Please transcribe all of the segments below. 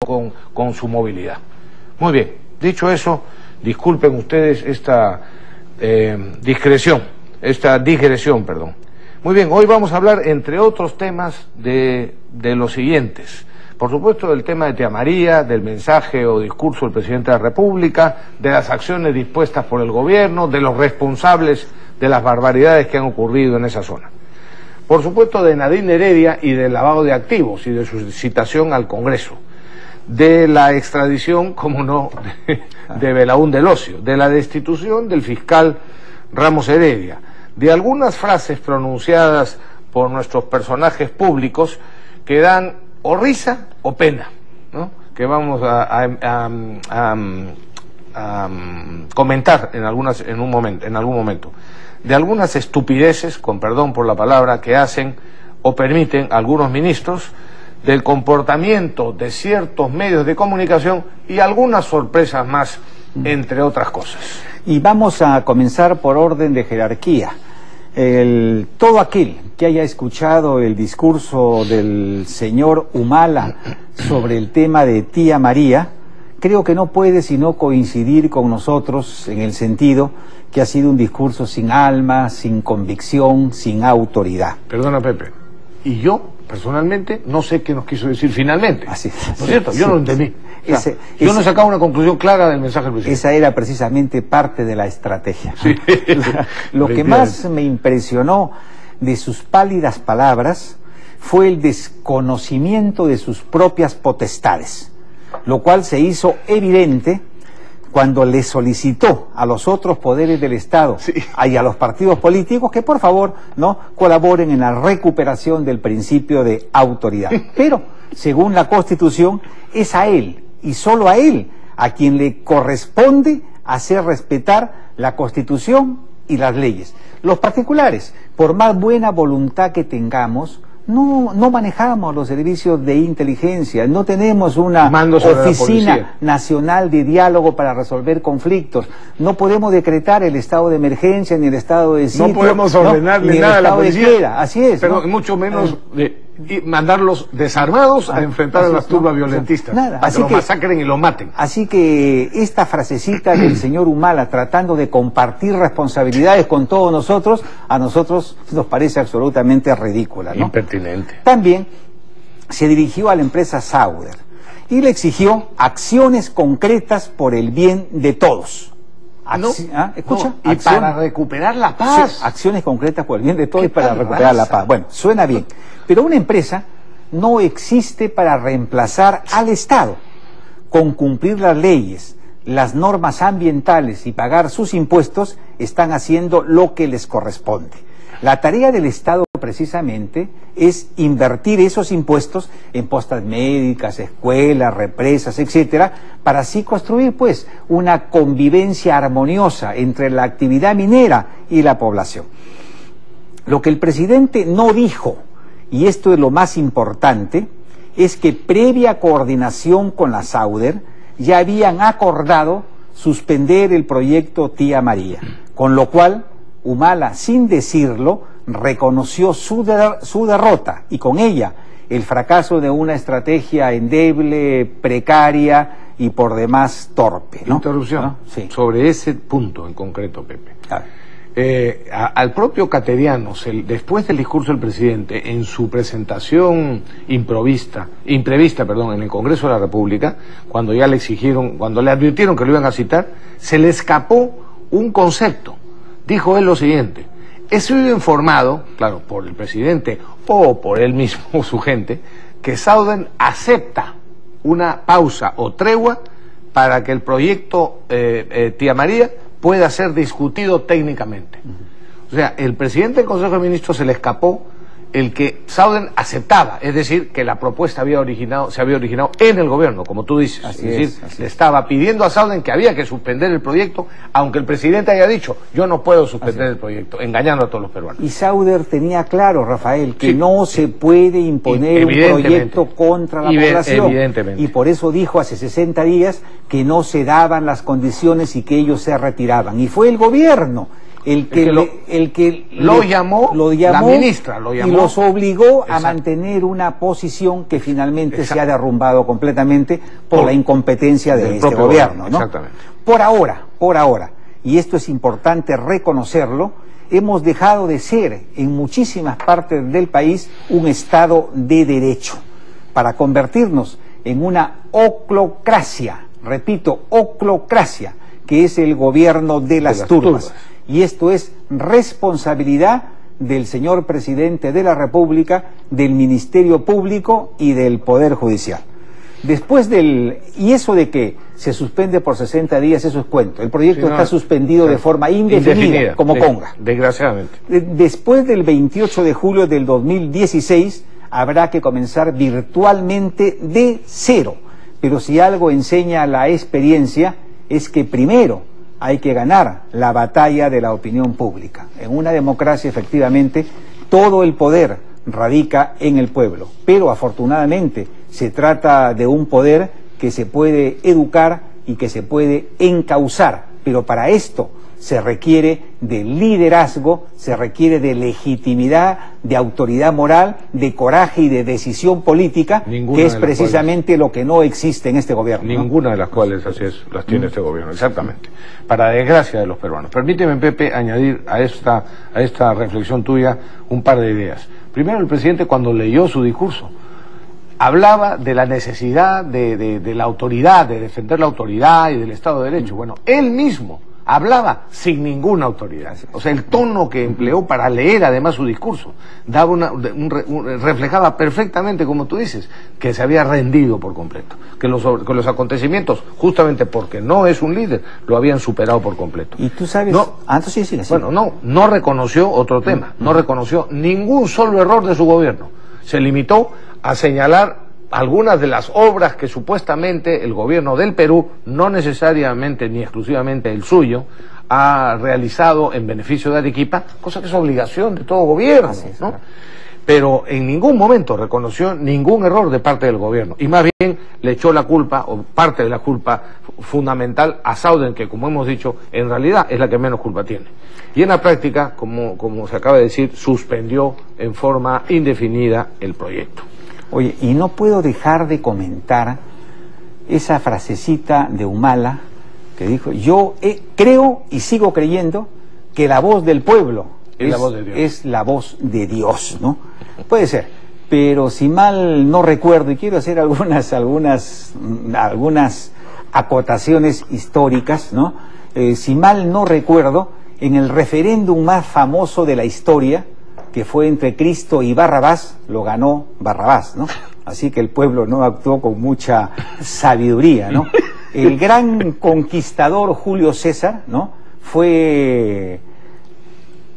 con su movilidad. Muy bien, dicho eso, disculpen ustedes esta digresión, perdón. Muy bien, hoy vamos a hablar, entre otros temas, de los siguientes. Por supuesto, del tema de Tía María, del mensaje o discurso del presidente de la República, de las acciones dispuestas por el gobierno, de los responsables de las barbaridades que han ocurrido en esa zona. Por supuesto, de Nadine Heredia y del lavado de activos y de su citación al Congreso. De la extradición, como no, de Belaún del Ocio, de la destitución del fiscal Ramos Heredia, de algunas frases pronunciadas por nuestros personajes públicos que dan o risa o pena, ¿no? Que vamos a comentar en algún momento, de algunas estupideces, con perdón por la palabra, que hacen o permiten algunos ministros, del comportamiento de ciertos medios de comunicación y algunas sorpresas más, entre otras cosas. Y vamos a comenzar por orden de jerarquía. Todo aquel que haya escuchado el discurso del señor Humala sobre el tema de Tía María, creo que no puede sino coincidir con nosotros en el sentido que ha sido un discurso sin alma, sin convicción, sin autoridad. Perdona, Pepe, y yo personalmente no sé qué nos quiso decir finalmente. Así es. ¿No es cierto? Yo no lo entendí. Yo no he sacado una conclusión clara del mensaje del presidente. Esa era precisamente parte de la estrategia. Sí. Lo que más me impresionó de sus pálidas palabras fue el desconocimiento de sus propias potestades, lo cual se hizo evidente cuando le solicitó a los otros poderes del Estado y a los partidos políticos que por favor no colaboren en la recuperación del principio de autoridad. Pero, según la Constitución, es a él y solo a él a quien le corresponde hacer respetar la Constitución y las leyes. Los particulares, por más buena voluntad que tengamos, no manejamos los servicios de inteligencia, no tenemos una oficina nacional de diálogo para resolver conflictos, no podemos decretar el estado de emergencia ni el estado de sitio, no podemos ordenarle nada a la policía, así es, pero mucho menos mandarlos desarmados a enfrentar a las turbas violentistas, para que lo masacren y lo maten. Así que esta frasecita del señor Humala tratando de compartir responsabilidades con todos nosotros, a nosotros nos parece absolutamente ridícula, ¿no? Impertinente. También se dirigió a la empresa Sauder y le exigió acciones concretas por el bien de todos. ¿Escucha? Y para recuperar la paz. Sí, acciones concretas por el bien de todos y para recuperar la paz. Bueno, suena bien. Pero una empresa no existe para reemplazar al Estado. Con cumplir las leyes, las normas ambientales y pagar sus impuestos, están haciendo lo que les corresponde. La tarea del Estado precisamente es invertir esos impuestos en postas médicas, escuelas, represas, etcétera, para así construir pues una convivencia armoniosa entre la actividad minera y la población. Lo que el presidente no dijo, y esto es lo más importante, es que previa coordinación con la Sauder ya habían acordado suspender el proyecto Tía María, con lo cual Humala, sin decirlo, reconoció su derrota y con ella el fracaso de una estrategia endeble, precaria y por demás torpe, ¿no? Interrupción. ¿No? Sí. Sobre ese punto en concreto, Pepe. Al propio Caterianos, después del discurso del presidente, en su presentación imprevista, en el Congreso de la República, cuando ya le advirtieron que lo iban a citar, se le escapó un concepto. Dijo él lo siguiente: he sido informado, claro, por el presidente o por él mismo o su gente, que Sauder acepta una pausa o tregua para que el proyecto Tía María pueda ser discutido técnicamente. O sea, el presidente del Consejo de Ministros se le escapó el que Sauder aceptaba, es decir, que la propuesta se había originado en el gobierno, como tú dices. Le estaba pidiendo a Sauder que había que suspender el proyecto, aunque el presidente haya dicho, yo no puedo suspender el proyecto, engañando a todos los peruanos. Y Sauder tenía claro, Rafael, que no se puede imponer un proyecto contra la población. Evidentemente. Y por eso dijo hace 60 días que no se daban las condiciones y que ellos se retiraban. Y fue el gobierno el que lo llamó, la ministra lo llamó, y los obligó a mantener una posición que finalmente se ha derrumbado completamente por la incompetencia de este gobierno, ¿no? Exactamente. Por ahora, y esto es importante reconocerlo, hemos dejado de ser en muchísimas partes del país un Estado de Derecho, para convertirnos en una oclocracia, repito, oclocracia, que es el gobierno de las turbas. Y esto es responsabilidad del señor presidente de la República, del Ministerio Público y del Poder Judicial. Y eso de que se suspende por 60 días, eso es cuento. El proyecto está suspendido de forma indefinida, como ponga. Desgraciadamente. Después del 28 de julio del 2016 habrá que comenzar virtualmente de cero. Pero si algo enseña la experiencia es que primero hay que ganar la batalla de la opinión pública. En una democracia, efectivamente, todo el poder radica en el pueblo, pero afortunadamente se trata de un poder que se puede educar y que se puede encauzar, pero para esto se requiere de liderazgo, se requiere de legitimidad, de autoridad moral, de coraje y de decisión política, que es precisamente lo que no existe en este gobierno. Ninguna de las cuales así es, las tiene este gobierno, exactamente. Para desgracia de los peruanos. Permíteme, Pepe, añadir a esta reflexión tuya un par de ideas. Primero, el presidente, cuando leyó su discurso, hablaba de la necesidad de la autoridad, de defender la autoridad y del Estado de Derecho. Bueno, él mismo hablaba sin ninguna autoridad. O sea, el tono que empleó para leer además su discurso daba reflejaba perfectamente, como tú dices, que se había rendido por completo, que los acontecimientos, justamente porque no es un líder, lo habían superado por completo. Y tú sabes, bueno, no reconoció otro tema, no reconoció ningún solo error de su gobierno. Se limitó a señalar algunas de las obras que supuestamente el gobierno del Perú, no necesariamente ni exclusivamente el suyo, ha realizado en beneficio de Arequipa, cosa que es obligación de todo gobierno, ¿no? Pero en ningún momento reconoció ningún error de parte del gobierno, y más bien le echó la culpa, o parte de la culpa fundamental, a Sauden, que, como hemos dicho, en realidad es la que menos culpa tiene. Y en la práctica, como se acaba de decir, suspendió en forma indefinida el proyecto. Oye, y no puedo dejar de comentar esa frasecita de Humala que dijo: yo creo y sigo creyendo que la voz del pueblo es la voz de Dios, ¿no? Puede ser, pero si mal no recuerdo, y quiero hacer algunas acotaciones históricas, ¿no? Si mal no recuerdo, en el referéndum más famoso de la historia, que fue entre Cristo y Barrabás, lo ganó Barrabás, ¿no? Así que el pueblo no actuó con mucha sabiduría, ¿no? El gran conquistador Julio César, ¿no?, fue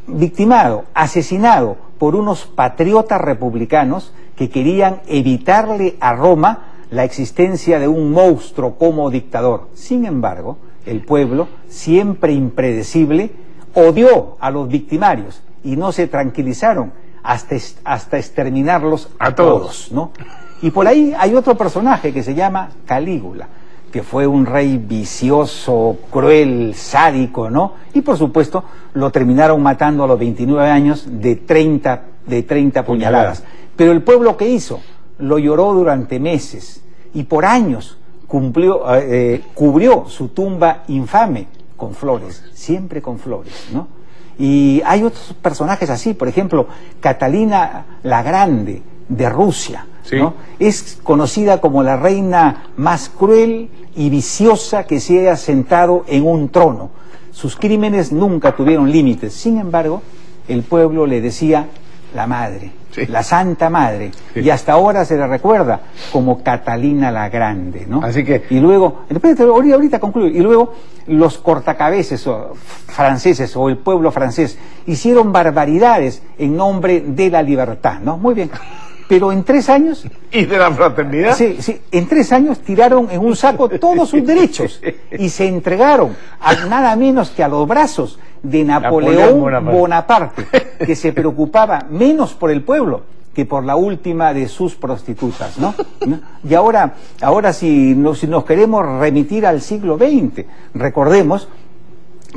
victimado, asesinado por unos patriotas republicanos que querían evitarle a Roma la existencia de un monstruo como dictador. Sin embargo, el pueblo, siempre impredecible, odió a los victimarios y no se tranquilizaron hasta exterminarlos a todos, ¿no? Y por ahí hay otro personaje que se llama Calígula, que fue un rey vicioso, cruel, sádico, ¿no? Y por supuesto lo terminaron matando a los 29 años de 30 puñaladas. Pero el pueblo, ¿qué hizo? Lo lloró durante meses y por años cubrió su tumba infame con flores, siempre con flores, ¿no? Y hay otros personajes así, por ejemplo, Catalina la Grande de Rusia, ¿no? Es conocida como la reina más cruel y viciosa que se haya sentado en un trono. Sus crímenes nunca tuvieron límites. Sin embargo, el pueblo le decía la madre, la Santa Madre, y hasta ahora se le recuerda como Catalina la Grande, ¿no? Así que... Y luego, ahorita concluyo, y luego los cortacabeces franceses o el pueblo francés hicieron barbaridades en nombre de la libertad, ¿no? Muy bien. Pero en 3 años... ¿Y de la fraternidad? Sí, en 3 años tiraron en un saco todos sus derechos y se entregaron a nada menos que a los brazos de Napoleón Bonaparte, que se preocupaba menos por el pueblo que por la última de sus prostitutas, ¿no? Y ahora si nos queremos remitir al siglo XX, recordemos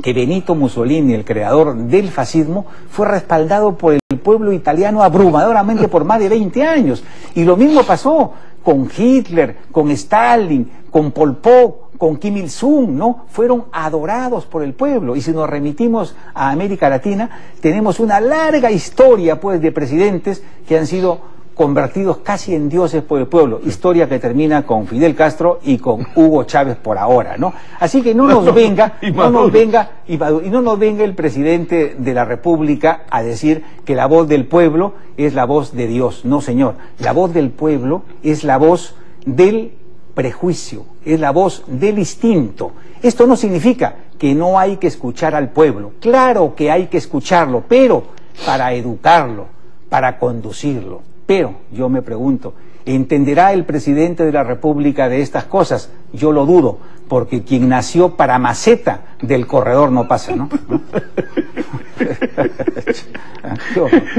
que Benito Mussolini, el creador del fascismo, fue respaldado por el pueblo italiano abrumadoramente por más de 20 años. Y lo mismo pasó con Hitler, con Stalin, con Pol Pot, con Kim Il-sung, ¿no? Fueron adorados por el pueblo. Y si nos remitimos a América Latina, tenemos una larga historia, pues, de presidentes que han sido convertidos casi en dioses por el pueblo. Historia que termina con Fidel Castro y con Hugo Chávez por ahora, ¿no? Así que no nos venga el presidente de la República a decir que la voz del pueblo es la voz de Dios. No, señor. La voz del pueblo es la voz del prejuicio, es la voz del instinto. Esto no significa que no hay que escuchar al pueblo. Claro que hay que escucharlo, pero para educarlo, para conducirlo. Pero yo me pregunto, ¿entenderá el presidente de la República de estas cosas? Yo lo dudo, porque quien nació para maceta del corredor no pasa, ¿no?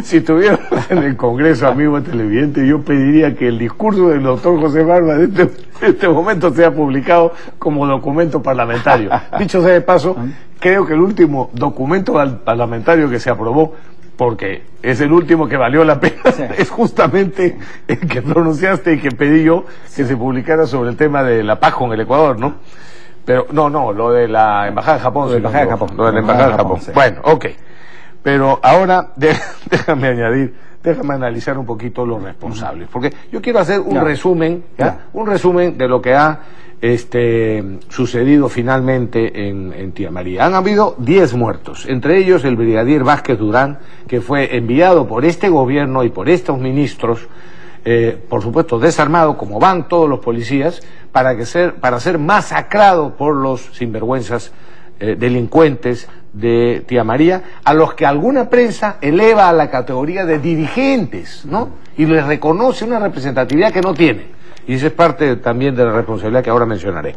Si estuviéramos en el Congreso, amigo televidente, yo pediría que el discurso del doctor José Barba de este momento sea publicado como documento parlamentario. Dicho sea de paso, creo que el último documento parlamentario que se aprobó, porque es el último que valió la pena, sí, es justamente el que pronunciaste y que pedí yo que se publicara sobre el tema de la paz con el Ecuador, ¿no? Pero, no, lo de la Embajada de Japón. Lo de la Embajada de Japón. Sí. Bueno, ok. Pero ahora, déjame analizar un poquito los responsables, porque yo quiero hacer un resumen, un resumen de lo que ha sucedido finalmente en Tía María. Han habido 10 muertos, entre ellos el brigadier Vázquez Durán, que fue enviado por este gobierno y por estos ministros, por supuesto desarmado, como van todos los policías, para ser masacrado por los sinvergüenzas delincuentes de Tía María, a los que alguna prensa eleva a la categoría de dirigentes, ¿no? Y les reconoce una representatividad que no tienen. Y esa es parte también de la responsabilidad que ahora mencionaré.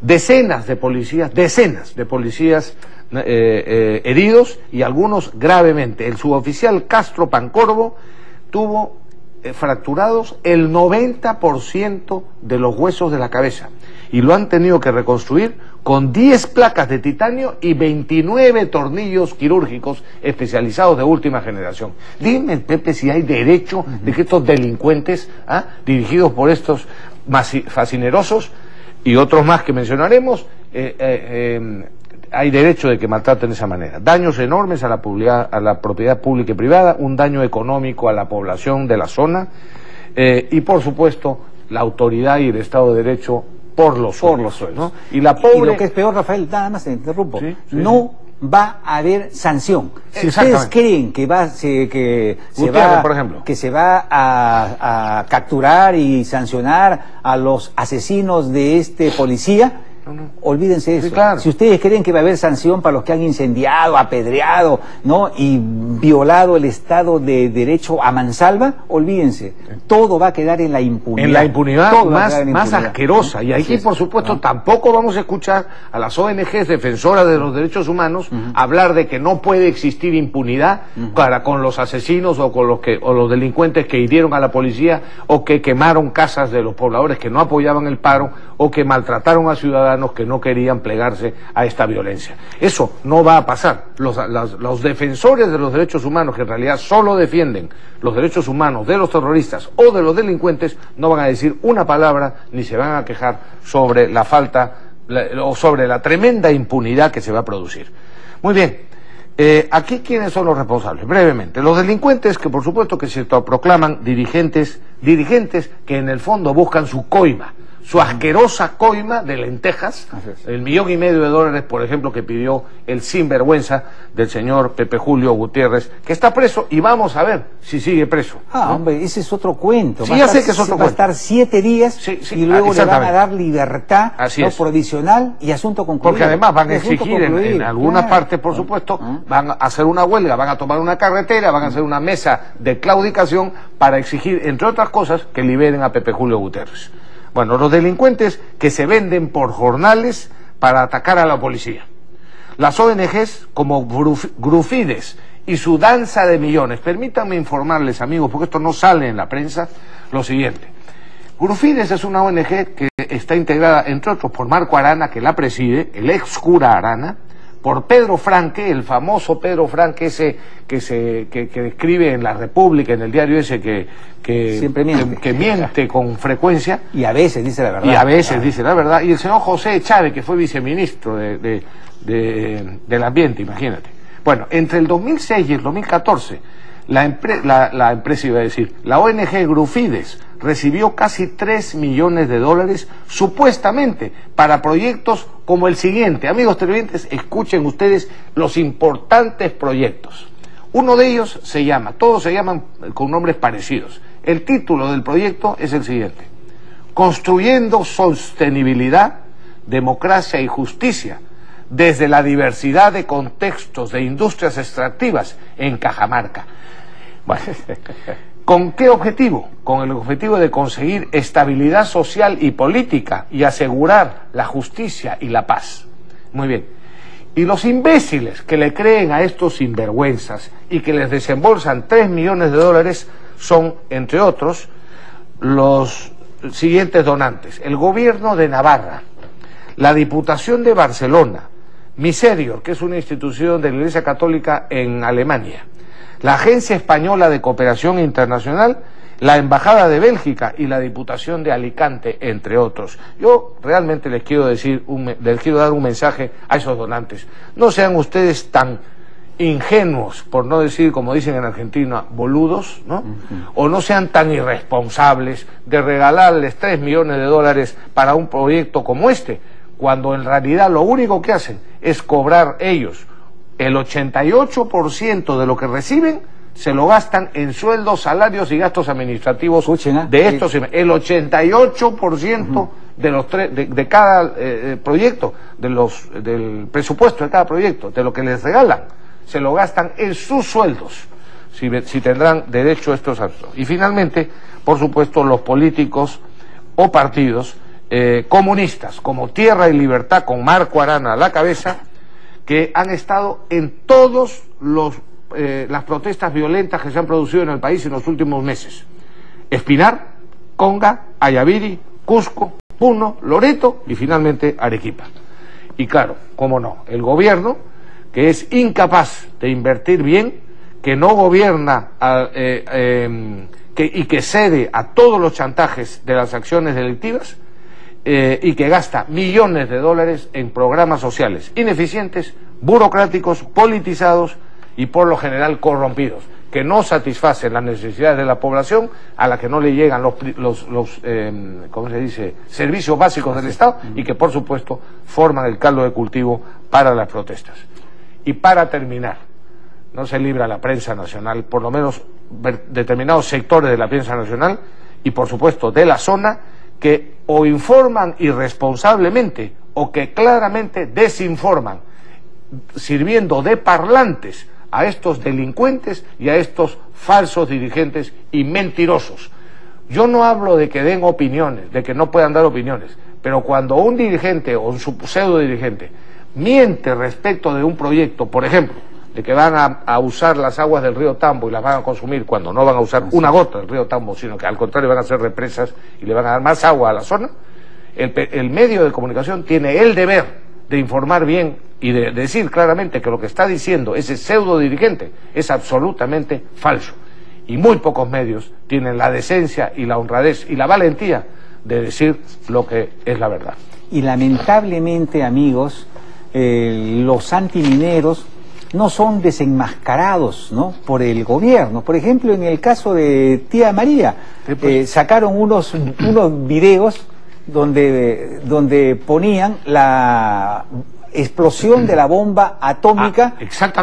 Decenas de policías heridos y algunos gravemente. El suboficial Castro Pancorbo tuvo fracturados el 90% de los huesos de la cabeza y lo han tenido que reconstruir con 10 placas de titanio y 29 tornillos quirúrgicos especializados de última generación. Dime, Pepe, si hay derecho de que estos delincuentes, dirigidos por estos fascinerosos y otros más que mencionaremos, hay derecho de que maltraten de esa manera. Daños enormes a la propiedad pública y privada, un daño económico a la población de la zona y, por supuesto, la autoridad y el Estado de Derecho por los suelos, ¿no? Y lo que es peor, Rafael, nada más te interrumpo, no va a haber sanción. Si ustedes creen que se va a capturar y sancionar a los asesinos de este policía, olvídense de eso. Sí, claro. Si ustedes creen que va a haber sanción para los que han incendiado, apedreado, ¿no? Y violado el Estado de Derecho a mansalva, olvídense. Todo va a quedar en la impunidad. En la impunidad más asquerosa. Y aquí, por supuesto, tampoco vamos a escuchar a las ONGs defensoras de los derechos humanos hablar de que no puede existir impunidad con los asesinos o con los delincuentes que hirieron a la policía o que quemaron casas de los pobladores que no apoyaban el paro o que maltrataron a ciudadanos que no querían plegarse a esta violencia. Eso no va a pasar. Los defensores de los derechos humanos, que en realidad solo defienden los derechos humanos de los terroristas o de los delincuentes, no van a decir una palabra ni se van a quejar sobre la falta o sobre la tremenda impunidad que se va a producir. Muy bien. Aquí, ¿quiénes son los responsables? Brevemente, los delincuentes que por supuesto que se proclaman dirigentes que en el fondo buscan su coima, su asquerosa coima de lentejas, el $1,500,000, por ejemplo, que pidió el sinvergüenza del señor Pepe Julio Gutiérrez, que está preso y vamos a ver si sigue preso. ¿No? Hombre, ese es otro cuento. Sí, ya sé que es otro cuento. Va a estar 7 días y luego le van a dar libertad provisional y asunto concluido. Porque además van a exigir en algunas partes, por supuesto, van a hacer una huelga, van a tomar una carretera, van a hacer una mesa de claudicación para exigir, entre otras cosas, que liberen a Pepe Julio Gutiérrez. Bueno, los delincuentes que se venden por jornales para atacar a la policía. Las ONGs como Grufides y su danza de millones. Permítanme informarles, amigos, porque esto no sale en la prensa, lo siguiente. Grufides es una ONG que está integrada, entre otros, por Marco Arana, que la preside, el ex cura Arana, por Pedro Franque, el famoso Pedro Franque, ese que escribe en La República, en el diario ese siempre miente. Que miente con frecuencia. Y a veces dice la verdad. Y a veces dice la verdad. Y el señor José Chávez, que fue viceministro del Ambiente, imagínate. Bueno, entre el 2006 y el 2014, la empresa, iba a decir, la ONG Grufides recibió casi 3 millones de dólares supuestamente para proyectos como el siguiente. Amigos televidentes, escuchen ustedes los importantes proyectos. Uno de ellos se llama, todos se llaman con nombres parecidos. El título del proyecto es el siguiente: Construyendo sostenibilidad, democracia y justicia desde la diversidad de contextos de industrias extractivas en Cajamarca. Bueno, ¿con qué objetivo? Con el objetivo de conseguir estabilidad social y política y asegurar la justicia y la paz. Muy bien. Y los imbéciles que le creen a estos sinvergüenzas y que les desembolsan 3 millones de dólares son, entre otros, los siguientes donantes: el gobierno de Navarra, la Diputación de Barcelona, Miserior, que es una institución de la Iglesia Católica en Alemania, la Agencia Española de Cooperación Internacional, la Embajada de Bélgica y la Diputación de Alicante, entre otros. Yo realmente les quiero dar un mensaje a esos donantes. No sean ustedes tan ingenuos, por no decir, como dicen en Argentina, boludos, ¿no? O no sean tan irresponsables de regalarles 3 millones de dólares para un proyecto como este, cuando en realidad lo único que hacen es cobrar ellos el 88% de lo que reciben, se lo gastan en sueldos, salarios y gastos administrativos de estos. El 88% de cada proyecto, del presupuesto de cada proyecto, de lo que les regalan, se lo gastan en sus sueldos, si tendrán derecho a estos actos. Y finalmente, por supuesto, los políticos o partidos comunistas, como Tierra y Libertad, con Marco Arana a la cabeza, que han estado en todos las protestas violentas que se han producido en el país en los últimos meses. Espinar, Conga, Ayaviri, Cusco, Puno, Loreto y finalmente Arequipa. Y claro, cómo no, el gobierno, que es incapaz de invertir bien, que no gobierna y que cede a todos los chantajes de las acciones delictivas, y que gasta millones de dólares en programas sociales ineficientes, burocráticos, politizados y por lo general corrompidos, que no satisfacen las necesidades de la población, a la que no le llegan los ¿cómo se dice?, servicios básicos del Estado, y que por supuesto forman el caldo de cultivo para las protestas. Y para terminar, no se libra la prensa nacional, por lo menos determinados sectores de la prensa nacional y por supuesto de la zona, que o informan irresponsablemente o que claramente desinforman, sirviendo de parlantes a estos delincuentes y a estos falsos dirigentes y mentirosos. Yo no hablo de que den opiniones, de que no puedan dar opiniones, pero cuando un dirigente o un pseudo dirigente miente respecto de un proyecto, por ejemplo, de que van a usar las aguas del río Tambo y las van a consumir, cuando no van a usar una gota del río Tambo, sino que al contrario van a hacer represas y le van a dar más agua a la zona, el medio de comunicación tiene el deber de informar bien y de decir claramente que lo que está diciendo ese pseudo dirigente es absolutamente falso. Y muy pocos medios tienen la decencia y la honradez y la valentía de decir lo que es la verdad. Y lamentablemente, amigos, los antimineros no son desenmascarados, ¿no?, por el gobierno. Por ejemplo, en el caso de Tía María, sacaron unos videos donde ponían la explosión de la bomba atómica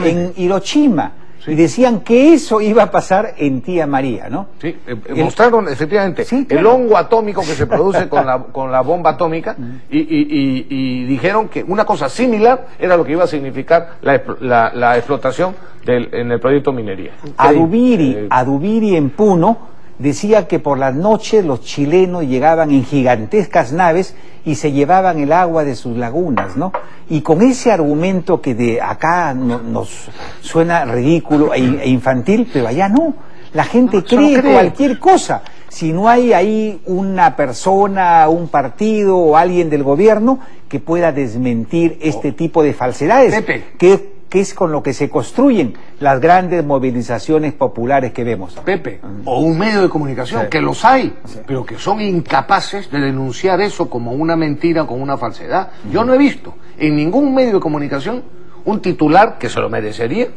en Hiroshima. Sí. Y decían que eso iba a pasar en Tía María, ¿no? Sí, mostraron efectivamente el hongo atómico que se produce con la bomba atómica y dijeron que una cosa similar era lo que iba a significar la explotación en el proyecto minería. Adubiri en Puno decía que por las noches los chilenos llegaban en gigantescas naves y se llevaban el agua de sus lagunas, ¿no? Y con ese argumento que de acá nos suena ridículo e infantil, pero allá no. La gente cree cualquier cosa. si no hay ahí una persona, un partido o alguien del gobierno que pueda desmentir este tipo de falsedades, Pepe, que es con lo que se construyen las grandes movilizaciones populares que vemos. Pepe, o un medio de comunicación, sí, que los hay, sí, pero que son incapaces de denunciar eso como una mentira, como una falsedad. Yo no he visto en ningún medio de comunicación un titular que se lo merecería,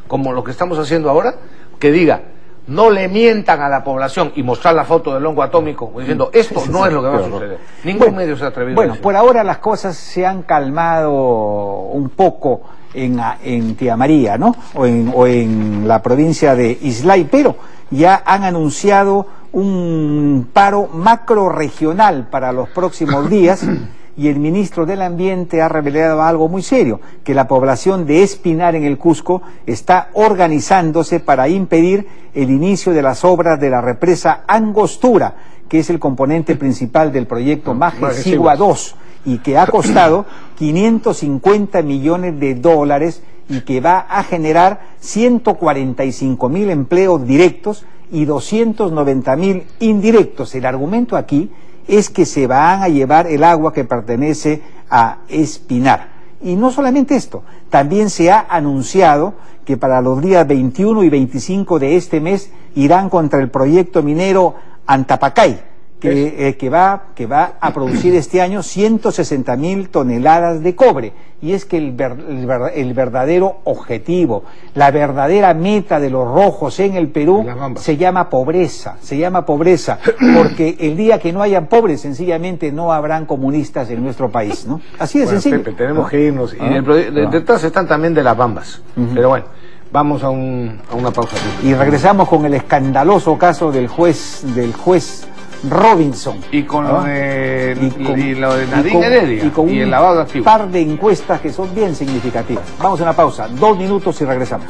como lo que estamos haciendo ahora, que diga: no le mientan a la población, y mostrar la foto del hongo atómico diciendo esto no es lo que va a suceder. Ningún medio se ha atrevido a decir. Por ahora las cosas se han calmado un poco en Tía María, ¿no? O en la provincia de Islay, pero ya han anunciado un paro macrorregional para los próximos días. Y el ministro del Ambiente ha revelado algo muy serio, que la población de Espinar en el Cusco está organizándose para impedir el inicio de las obras de la represa Angostura, que es el componente principal del proyecto Maje-Sigua 2, y que ha costado 550 millones de dólares y que va a generar 145.000 empleos directos y 290.000 indirectos. El argumento aquí es que se van a llevar el agua que pertenece a Espinar. Y no solamente esto, también se ha anunciado que para los días 21 y 25 de este mes irán contra el proyecto minero Antapacay, que va a producir este año 160.000 toneladas de cobre. Y es que el verdadero objetivo, la verdadera meta de los rojos en el Perú se llama pobreza, porque el día que no hayan pobres, sencillamente no habrán comunistas en nuestro país, ¿no? Así de sencillo. Pepe, tenemos que irnos. Y detrás están también de las bambas. Pero bueno, vamos a una pausa. Y regresamos con el escandaloso caso del juez Robinson. Y con lo de Nadine Heredia. Y con el lavado de activos. Un par de encuestas que son bien significativas. Vamos a una pausa, 2 minutos y regresamos.